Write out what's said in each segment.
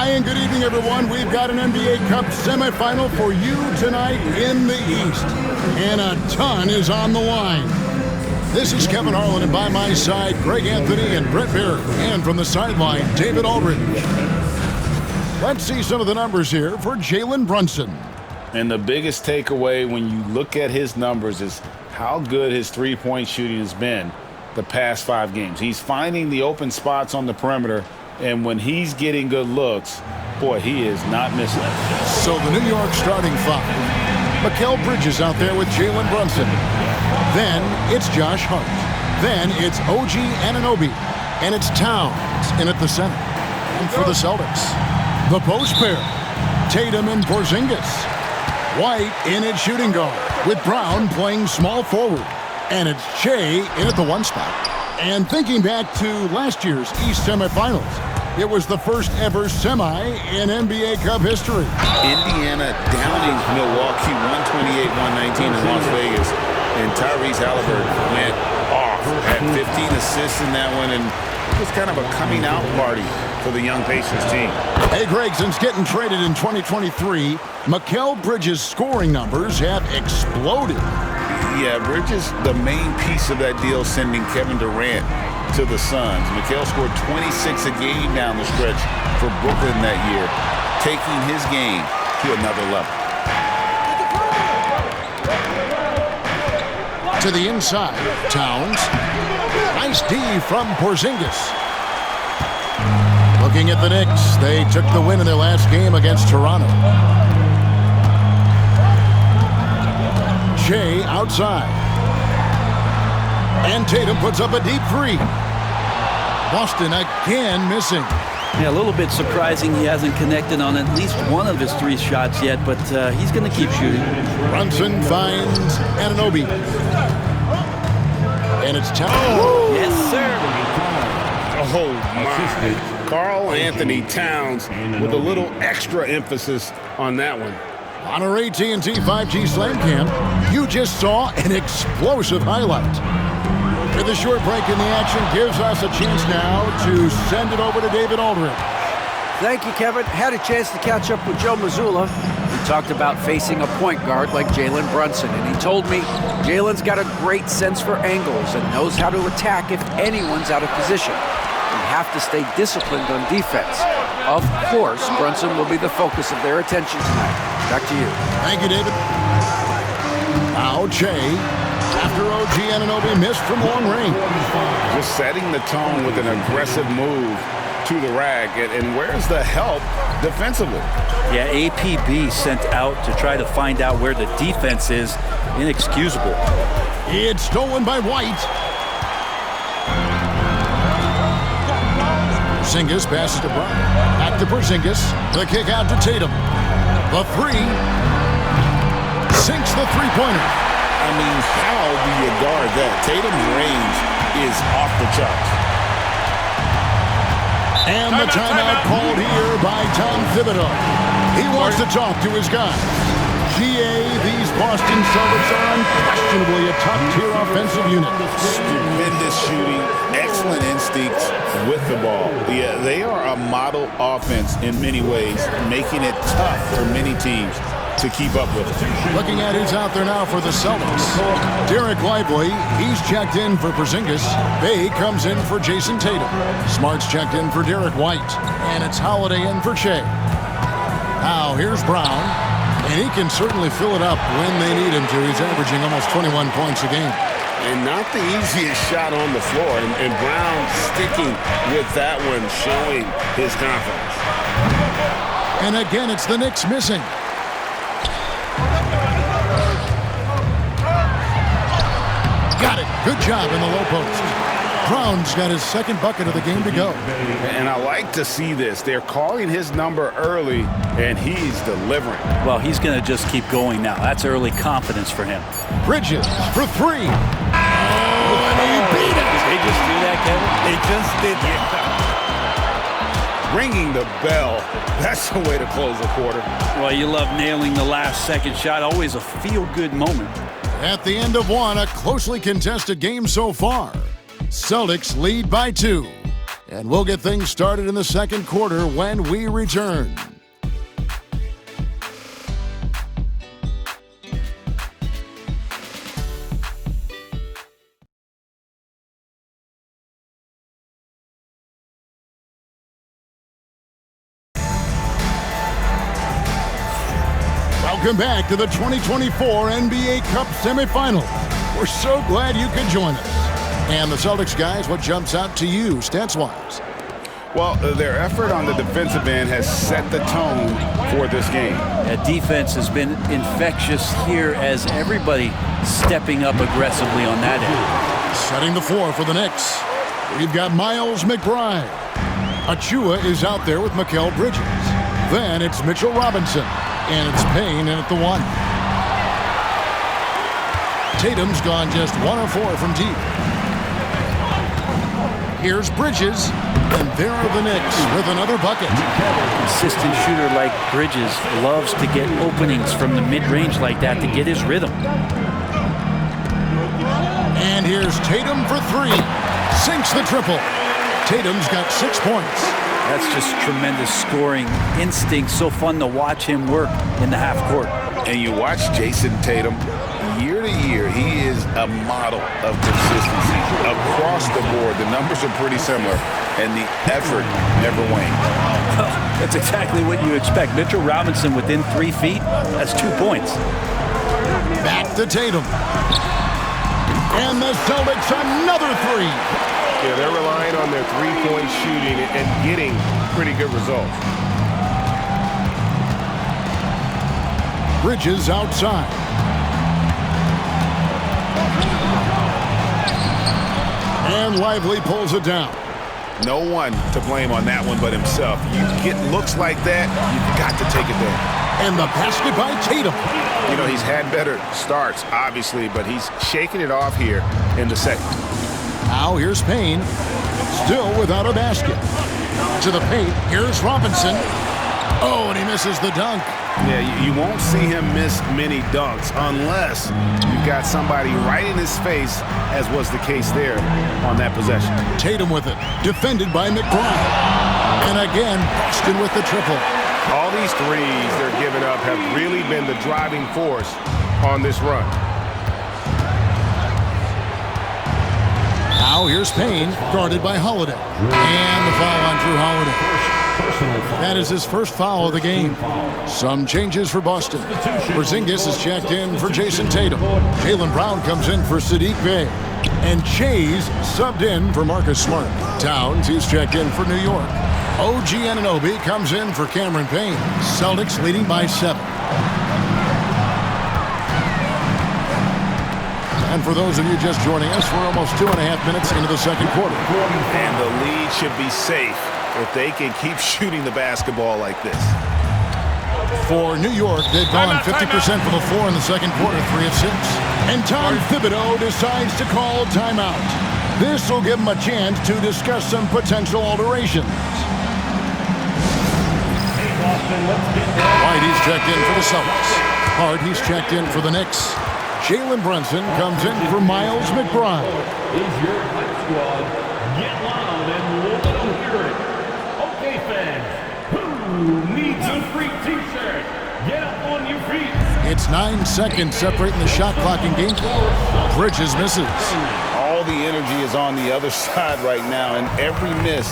Hi, and good evening, everyone. We've got an NBA Cup semifinal for you tonight in the East, and a ton is on the line. This is Kevin Harlan, and by my side, Greg Anthony and Brett Baird, and from the sideline, David Aldridge. Let's see some of the numbers here for Jalen Brunson. And the biggest takeaway when you look at his numbers is how good his three-point shooting has been the past 5 games. He's finding the open spots on the perimeter, and when he's getting good looks, boy, he is not missing. So the New York starting 5. Mikal Bridges out there with Jalen Brunson. Then it's Josh Hart. Then it's OG Anunoby. And it's Towns in at the center. And for the Celtics, the post pair, Tatum and Porzingis. White in at shooting guard, with Brown playing small forward. And it's Shea in at the 1 spot. And thinking back to last year's East semifinals, it was the first ever semi in NBA Cup history. Indiana downing Milwaukee 128-119 in Las Vegas. And Tyrese Halliburton went off, had 15 assists in that one, and it was kind of a coming out party for the young Pacers team. Hey, Greg, since getting traded in 2023, Mikal Bridges' scoring numbers have exploded. Yeah, Bridges, the main piece of that deal, sending Kevin Durant to the Suns. Mikal scored 26 a game down the stretch for Brooklyn that year, taking his game to another level. To the inside, Towns. Nice D from Porzingis. Looking at the Knicks, they took the win in their last game against Toronto. Shea outside. And Tatum puts up a deep 3. Boston again missing. Yeah, a little bit surprising he hasn't connected on at least one of his 3 shots yet, but he's going to keep shooting. Brunson finds Anunoby. And it's Towns. Oh, yes, sir. Oh, my. Karl Anthony Towns with a little extra emphasis on that one. On our AT&T 5G Slam Cam, you just saw an explosive highlight. With a short break in the action, gives us a chance now to send it over to David Aldridge. Thank you, Kevin. Had a chance to catch up with Joe Mazzulla. We talked about facing a point guard like Jalen Brunson, and he told me Jalen's got a great sense for angles and knows how to attack if anyone's out of position. We have to stay disciplined on defense. Of course, Brunson will be the focus of their attention tonight. Back to you. Thank you, David. Now Shea, after OG Anunoby missed from long range. Just setting the tone with an aggressive move to the rack. And where's the help defensively? Yeah, APB sent out to try to find out where the defense is. Inexcusable. It's stolen by White. Porzingis passes to Brown. Back to Porzingis. The kick out to Tatum. The 3. Sinks the three-pointer. I mean, how do you guard that? Tatum's range is off the charts. And the timeout called here by Tom Thibodeau. He wants to talk to his guys. GA, these Boston Celtics are unquestionably a top-tier offensive unit. Stupendous shooting, excellent instincts with the ball. Yeah, they are a model offense in many ways, making it tough for many teams to keep up with it. Looking at who's out there now for the Celtics. Derek Lively, he's checked in for Porzingis. Bay comes in for Jason Tatum. Smart's checked in for Derek White. And it's Holiday in for Shea. Now here's Brown. And he can certainly fill it up when they need him to. He's averaging almost 21 points a game. And not the easiest shot on the floor. And Brown sticking with that one, showing his confidence. And again, it's the Knicks missing. Got it. Good job in the low post. Brown's got his 2nd bucket of the game to go. And I like to see this. They're calling his number early, and he's delivering. Well, he's going to just keep going now. That's early confidence for him. Bridges for 3. Oh, and he beat it. Did they just do that, Kevin? They just did that. Ringing the bell. That's the way to close a quarter. Well, you love nailing the last second shot. Always a feel-good moment. At the end of one, a closely contested game so far. Celtics lead by 2. And we'll get things started in the second quarter when we return. Welcome back to the 2024 NBA Cup semifinal. We're so glad you could join us. And the Celtics guys, what jumps out to you stats-wise? Well, their effort on the defensive end has set the tone for this game. That defense has been infectious here as everybody stepping up aggressively on that end. Setting the floor for the Knicks. We've got Miles McBride. Achua is out there with Mikal Bridges. Then it's Mitchell Robinson. And it's Payne in at the 1. Tatum's gone just 1 of 4 from deep. Here's Bridges, and there are the Knicks with another bucket. A consistent shooter like Bridges loves to get openings from the mid-range like that to get his rhythm. And here's Tatum for 3. Sinks the triple. Tatum's got 6 points. That's just tremendous scoring instinct. So fun to watch him work in the half court. And you watch Jason Tatum, year to year, he is a model of consistency. Across the board, the numbers are pretty similar, and the effort never wanes. That's exactly what you expect. Mitchell Robinson within 3 feet, that's 2 points. Back to Tatum. And the Celtics another 3. Yeah, they're relying on their three-point shooting and getting pretty good results. Bridges outside. And Lively pulls it down. No one to blame on that one but himself. You get looks like that, you've got to take it there. And the basket by Tatum. You know, he's had better starts, obviously, but he's shaking it off here in the second. Now here's Payne, still without a basket. To the paint, here's Robinson. Oh, and he misses the dunk. Yeah, you won't see him miss many dunks unless you've got somebody right in his face, as was the case there on that possession. Tatum with it, defended by McBride. And again, Boston with the triple. All these threes they're giving up have really been the driving force on this run. Now here's Payne, guarded by Holiday. And the foul on Drew Holiday. That is his first foul of the game. Some changes for Boston. Porzingis is checked in for Jason Tatum. Jaylen Brown comes in for Sadiq Bey. And Chase subbed in for Marcus Smart. Towns, he's checked in for New York. OG Anunoby comes in for Cameron Payne. Celtics leading by 7. And for those of you just joining us, we're almost 2.5 minutes into the second quarter. And the lead should be safe if they can keep shooting the basketball like this. For New York, they've gone 50% for the floor in the second quarter, 3 of 6. And Tom Thibodeau decides to call timeout. This will give him a chance to discuss some potential alterations. White, he's checked in for the Celtics. Hart, he's checked in for the Knicks. Jalen Brunson comes in for Miles McBride. Is your hype squad. Get loud and let them hear it. Okay, fans, who needs a free t-shirt? Get up on your feet. It's 9 seconds separating the shot clock in game. Bridges misses. All the energy is on the other side right now, and every miss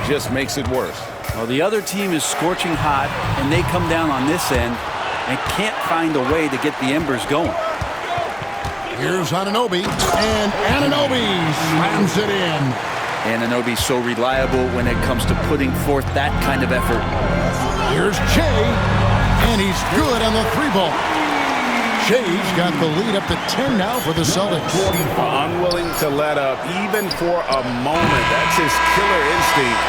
just makes it worse. Well, the other team is scorching hot, and they come down on this end and can't find a way to get the embers going. Here's Anunoby, and Anunoby slams it in. Anunoby's so reliable when it comes to putting forth that kind of effort. Here's Shea, and he's good on the 3-ball. Shea's got the lead up to 10 now for the Celtics. Unwilling to let up even for a moment. That's his killer instinct,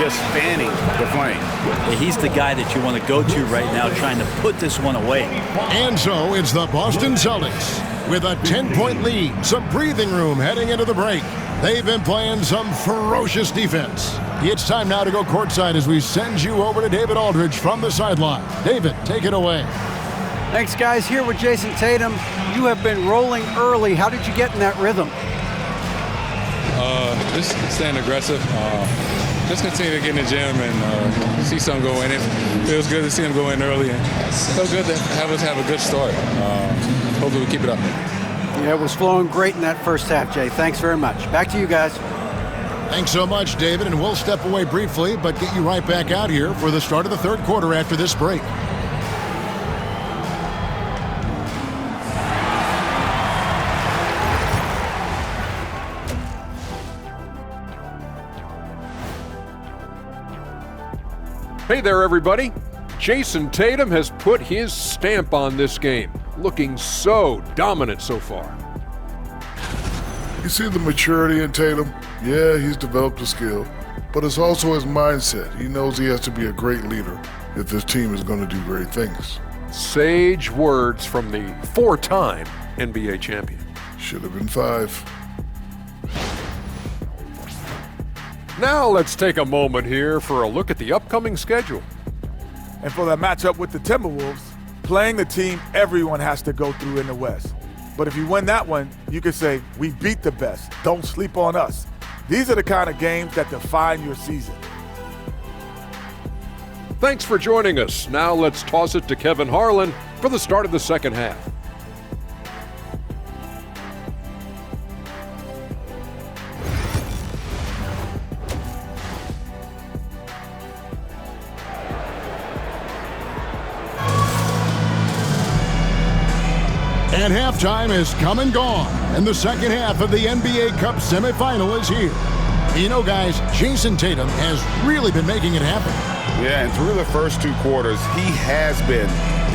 just fanning the flame. Yeah, he's the guy that you want to go to right now, trying to put this one away. And so it's the Boston Celtics with a 10-point lead, some breathing room heading into the break. They've been playing some ferocious defense. It's time now to go courtside as we send you over to David Aldridge from the sideline. David, take it away. Thanks, guys. Here with Jason Tatum. You have been rolling early. How did you get in that rhythm? Just staying aggressive. Just continue to get in the gym and see some go in. It feels good to see him go in early, and so good to have us have a good start. Hopefully we keep it up. Yeah, it was flowing great in that first half, Jay. Thanks very much. Back to you guys. Thanks so much, David, and we'll step away briefly, but get you right back out here for the start of the third quarter after this break. Hey there, everybody. Jason Tatum has put his stamp on this game, looking so dominant so far. You see the maturity in Tatum? Yeah, he's developed a skill, but it's also his mindset. He knows he has to be a great leader if this team is going to do great things. Sage words from the four-time NBA champion. Should have been 5. Now let's take a moment here for a look at the upcoming schedule. And for that matchup with the Timberwolves, playing the team everyone has to go through in the West. But if you win that one, you can say, we beat the best. Don't sleep on us. These are the kind of games that define your season. Thanks for joining us. Now let's toss it to Kevin Harlan for the start of the second half. And halftime is come and gone, and the second half of the NBA Cup semifinal is here. You know, guys, Jason Tatum has really been making it happen. Yeah, and through the first 2 quarters, he has been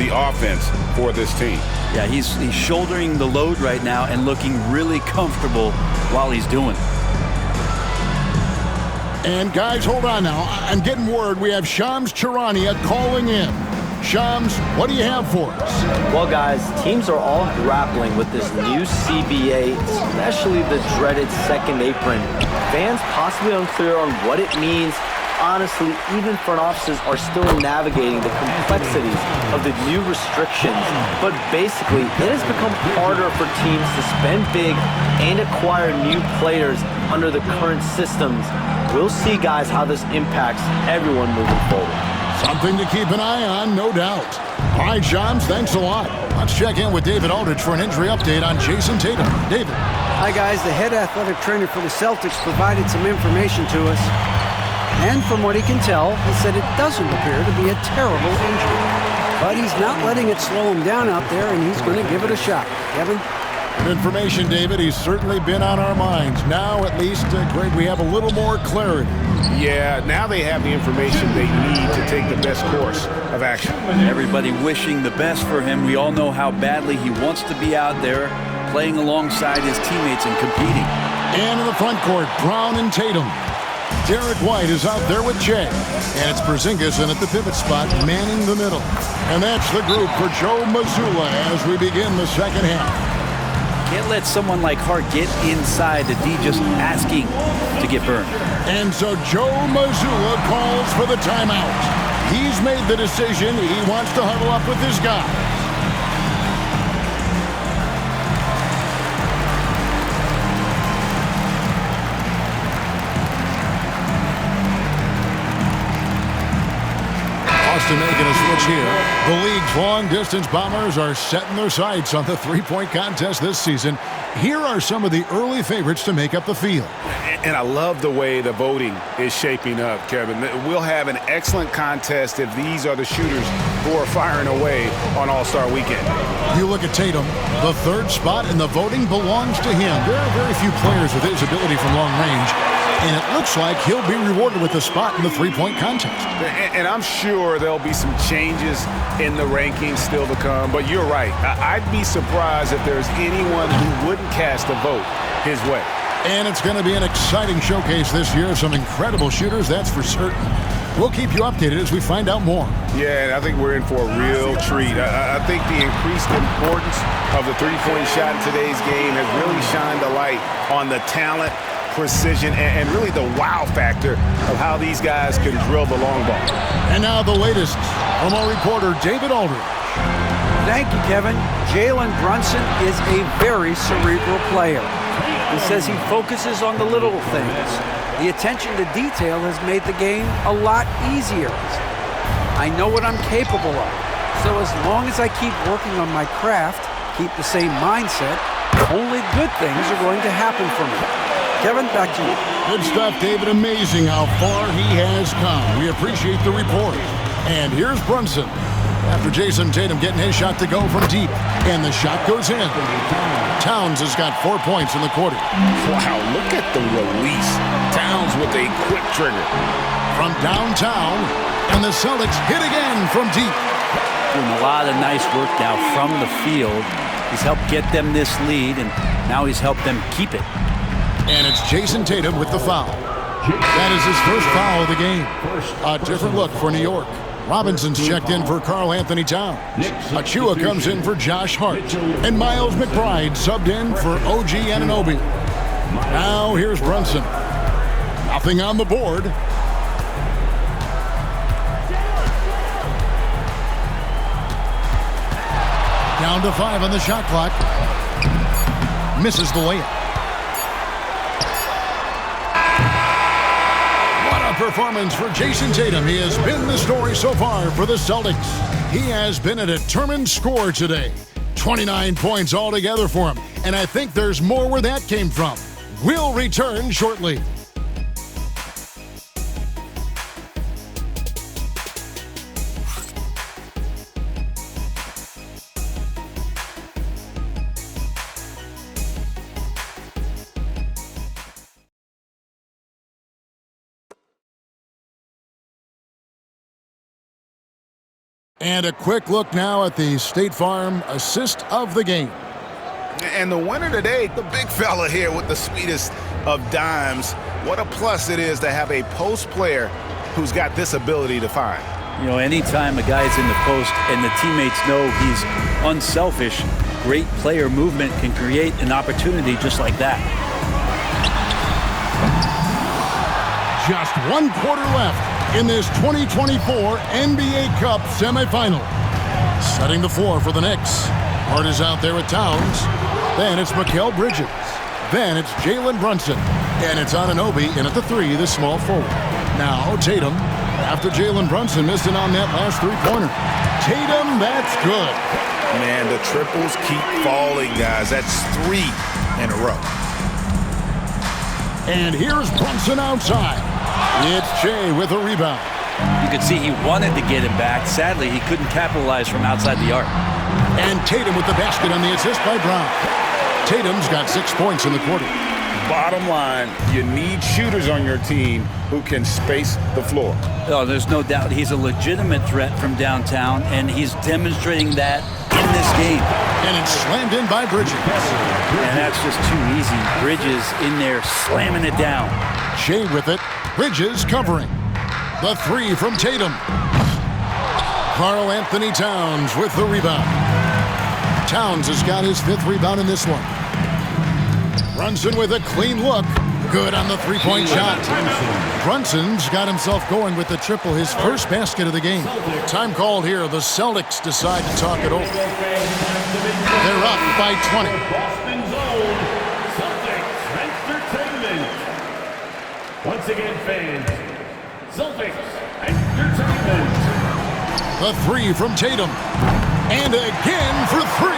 the offense for this team. Yeah, he's shouldering the load right now and looking really comfortable while he's doing it. And guys, hold on now. I'm getting word we have Shams Charania calling in. Shams, what do you have for us? Well, guys, teams are all grappling with this new CBA, especially the dreaded second apron. Fans possibly unclear on what it means. Honestly, even front offices are still navigating the complexities of the new restrictions. But basically, it has become harder for teams to spend big and acquire new players under the current systems. We'll see, guys, how this impacts everyone moving forward. Something to keep an eye on, no doubt. All right, Shams, thanks a lot. Let's check in with David Aldridge for an injury update on Jason Tatum. David. Hi, guys. The head athletic trainer for the Celtics provided some information to us. And from what he can tell, he said it doesn't appear to be a terrible injury. But he's not letting it slow him down out there, and he's going to give it a shot. Kevin? Good information, David. He's certainly been on our minds. Now, at least, Greg, we have a little more clarity. Yeah, now they have the information they need to take the best course of action. Everybody wishing the best for him. We all know how badly he wants to be out there playing alongside his teammates and competing. And in the front court, Brown and Tatum. Derek White is out there with Jay. And it's Porzingis in at the pivot spot, manning the middle. And that's the group for Joe Mazzulla as we begin the second half. Can't let someone like Hart get inside the D just asking to get burned. And so Joe Mazzulla calls for the timeout. He's made the decision. He wants to huddle up with his guys. Austin making a switch here. The league's long-distance bombers are setting their sights on the three-point contest this season. Here are some of the early favorites to make up the field. And I love the way the voting is shaping up, Kevin. We'll have an excellent contest if these are the shooters who are firing away on All-Star Weekend. You look at Tatum, the third spot in the voting belongs to him. There are very few players with his ability from long range. And it looks like he'll be rewarded with a spot in the three-point contest. And I'm sure there'll be some changes in the rankings still to come. But you're right. I'd be surprised if there's anyone who wouldn't cast a vote his way. And it's going to be an exciting showcase this year. Some incredible shooters, that's for certain. We'll keep you updated as we find out more. Yeah, and I think we're in for a real treat. I think the increased importance of the three-point shot in today's game has really shined a light on the talent, precision, and really the wow factor of how these guys can drill the long ball. And now the latest from our reporter, David Aldridge. Thank you, Kevin. Jalen Brunson is a very cerebral player. He says he focuses on the little things. The attention to detail has made the game a lot easier. I know what I'm capable of. So as long as I keep working on my craft, keep the same mindset, only good things are going to happen for me. Kevin, back to you. Good stuff, David. Amazing how far he has come. We appreciate the report. And here's Brunson. After Jason Tatum getting his shot to go from deep. And the shot goes in. Towns has got 4 points in the quarter. Wow, look at the release. Towns with a quick trigger. From downtown, and the Celtics hit again from deep. Doing a lot of nice work now from the field. He's helped get them this lead, and now he's helped them keep it. And it's Jason Tatum with the foul. That is his first foul of the game. A different look for New York. Robinson's checked in for Karl Anthony Towns. Achua comes in for Josh Hart. And Miles McBride subbed in for OG Anunoby. Now here's Brunson. Nothing on the board. Down to 5 on the shot clock. Misses the layup. What a performance for Jason Tatum. He has been the story so far for the Celtics. He has been a determined scorer today. 29 points altogether for him. And I think there's more where that came from. We'll return shortly. And a quick look now at the State Farm assist of the game. And the winner today, the big fella here with the sweetest of dimes. What a plus it is to have a post player who's got this ability to find. You know, anytime a guy's in the post and the teammates know he's unselfish, great player movement can create an opportunity just like that. Just 1 quarter left in this 2024 NBA Cup semifinal. Setting the floor for the Knicks. Hart is out there with Towns. Then it's Mikal Bridges. Then it's Jalen Brunson. And it's Anunoby in at the 3, the small forward. Now Tatum, after Jalen Brunson missed it on that last three-pointer. Tatum, that's good. Man, the triples keep falling, guys. That's 3 in a row. And here's Brunson outside. It's Shea with a rebound. You could see he wanted to get him back. Sadly, he couldn't capitalize from outside the arc. And Tatum with the basket on the assist by Brown. Tatum's got 6 points in the quarter. Bottom line, you need shooters on your team who can space the floor. Oh, there's no doubt he's a legitimate threat from downtown, and he's demonstrating that in this game. And it's slammed in by Bridges. And that's just too easy. Bridges in there slamming it down. Shea with it. Bridges covering. The 3 from Tatum. Karl Anthony Towns with the rebound. Towns has got his 5th rebound in this one. Brunson with a clean look. Good on the three-point shot. Brunson's got himself going with the triple, his first basket of the game. Time called here. The Celtics decide to talk it over. They're up by 20. Boston's own Celtics Entertainment. Once again, fans, Celtics Entertainment. The 3 from Tatum. And again for 3.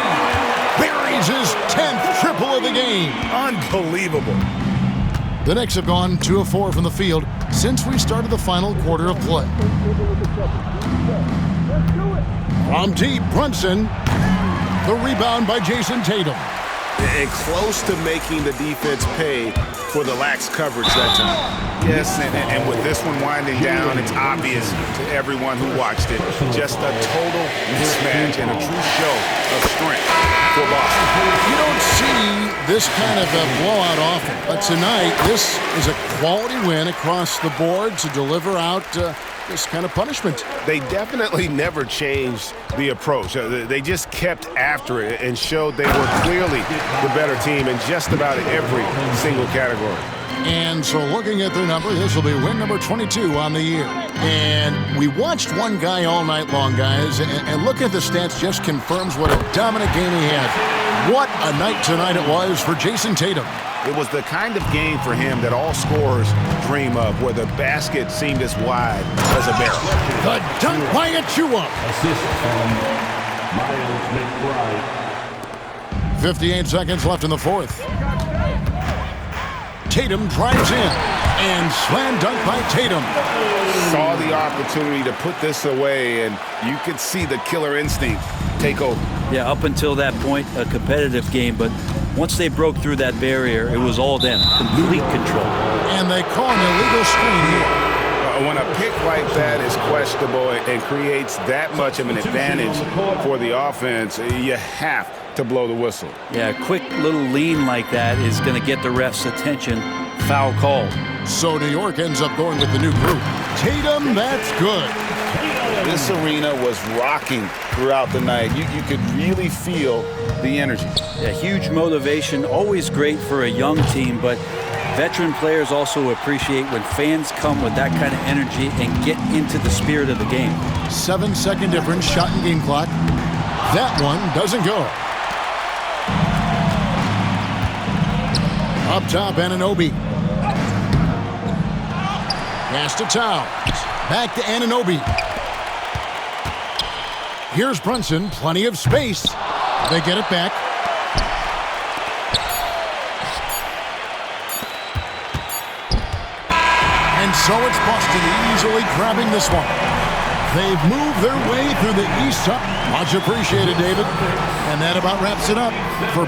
Buries his 10th triple of the game. Unbelievable. The Knicks have gone 2 of 4 from the field since we started the final quarter of play. From deep, Brunson. The rebound by Jason Tatum. And close to making the defense pay for the lax coverage that time. Yes, and with this one winding down, it's obvious to everyone who watched it. Just a total mismatch and a true show of strength for Boston. You don't see this kind of a blowout often, but tonight this is a quality win across the board to deliver out this kind of punishment. They definitely never changed the approach. They just kept after it and showed they were clearly the better team in just about every single category. And so looking at their number, this will be win number 22 on the year. And we watched one guy all night long, guys, and look at the stats just confirms what a dominant game he had. What a night tonight it was for Jason Tatum. It was the kind of game for him that all scorers dream of, where the basket seemed as wide as a barrel. The dunk by Achua. Assist from Miles McBride. 58 seconds left in the fourth. Tatum drives in, and slam dunk by Tatum. Saw the opportunity to put this away, and you could see the killer instinct take over. Yeah, up until that point, a competitive game, but once they broke through that barrier, it was all them, complete control. And they call an illegal screen here. When a pick like that is questionable and creates that much of an advantage for the offense, you have to blow the whistle. Yeah, a quick little lean like that is going to get the ref's attention. Foul call. So New York ends up going with the new group. Tatum, that's good. This arena was rocking throughout the night. You could really feel the energy. Yeah, huge motivation, always great for a young team, but veteran players also appreciate when fans come with that kind of energy and get into the spirit of the game. 7-second difference, shot and game clock. That one doesn't go. Up top, Anunoby. Pass to Towns. Back to Anunoby. Here's Brunson, plenty of space. They get it back. And so it's Boston easily grabbing this one. They've moved their way through the East. Much appreciated, David. And that about wraps it up for